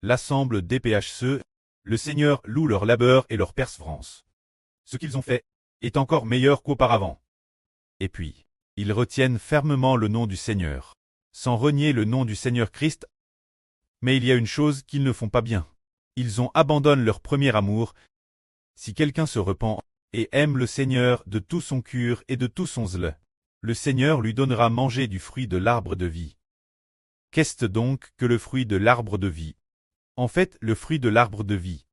l'assemble DPHCE, le Seigneur loue leur labeur et leur persévérance. Ce qu'ils ont fait est encore meilleur qu'auparavant. Et puis, ils retiennent fermement le nom du Seigneur, sans renier le nom du Seigneur Christ. Mais il y a une chose qu'ils ne font pas bien. Ils abandonnent leur premier amour. Si quelqu'un se repent et aime le Seigneur de tout son cœur et de tout son zèle, le Seigneur lui donnera manger du fruit de l'arbre de vie. Qu'est-ce donc que le fruit de l'arbre de vie? En fait, le fruit de l'arbre de vie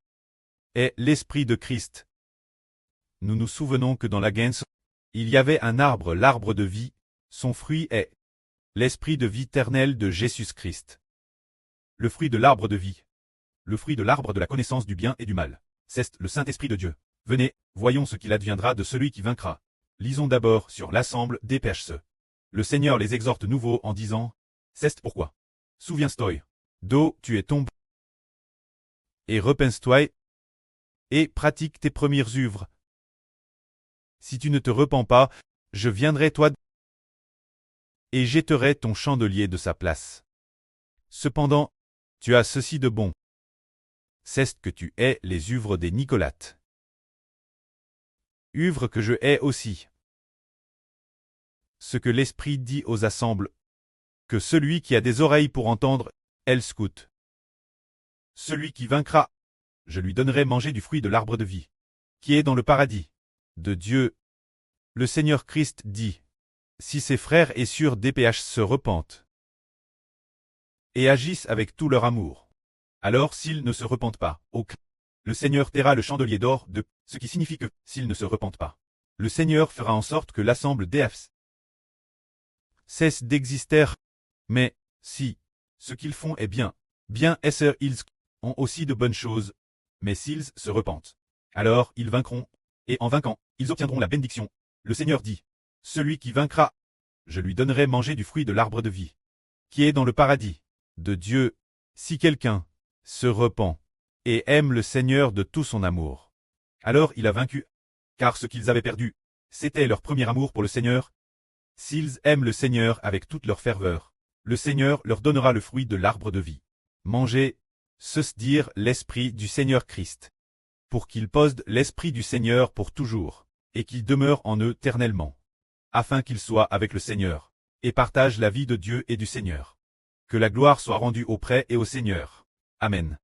est l'Esprit de Christ. Nous nous souvenons que dans la Genèse, il y avait un arbre, l'arbre de vie, son fruit est l'Esprit de vie éternelle de Jésus-Christ. Le fruit de l'arbre de vie. Le fruit de l'arbre de la connaissance du bien et du mal. C'est le Saint-Esprit de Dieu. Venez, voyons ce qu'il adviendra de celui qui vaincra. Lisons d'abord sur l'assemble des PHCE. Le Seigneur les exhorte nouveau en disant, c'est pourquoi. Souviens-toi, d'où tu es tombé. Et repens-toi, et pratique tes premières œuvres. Si tu ne te repens pas, je viendrai toi et jetterai ton chandelier de sa place. Cependant, tu as ceci de bon. C'est que tu hais les œuvres des Nicolates. Œuvres que je hais aussi. Ce que l'Esprit dit aux assembles, que celui qui a des oreilles pour entendre, elle scoute. Celui qui vaincra, je lui donnerai manger du fruit de l'arbre de vie, qui est dans le paradis de Dieu. Le Seigneur Christ dit, si ses frères et sœurs DPH se repentent et agissent avec tout leur amour, alors s'ils ne se repentent pas, le Seigneur taira le chandelier d'or de, ce qui signifie que, s'ils ne se repentent pas, le Seigneur fera en sorte que l'assemble DPH cesse d'exister. Mais, si, ce qu'ils font est bien, ils ont aussi de bonnes choses, mais s'ils se repentent, alors ils vaincront, et en vainquant, ils obtiendront la bénédiction. Le Seigneur dit, celui qui vaincra, je lui donnerai manger du fruit de l'arbre de vie, qui est dans le paradis de Dieu. Si quelqu'un se repent et aime le Seigneur de tout son amour, alors il a vaincu, car ce qu'ils avaient perdu, c'était leur premier amour pour le Seigneur. S'ils aiment le Seigneur avec toute leur ferveur, le Seigneur leur donnera le fruit de l'arbre de vie. Manger, ceux dire l'Esprit du Seigneur Christ, pour qu'ils posent l'Esprit du Seigneur pour toujours, et qu'il demeure en eux éternellement, afin qu'ils soient avec le Seigneur, et partagent la vie de Dieu et du Seigneur. Que la gloire soit rendue auprès et au Seigneur. Amen.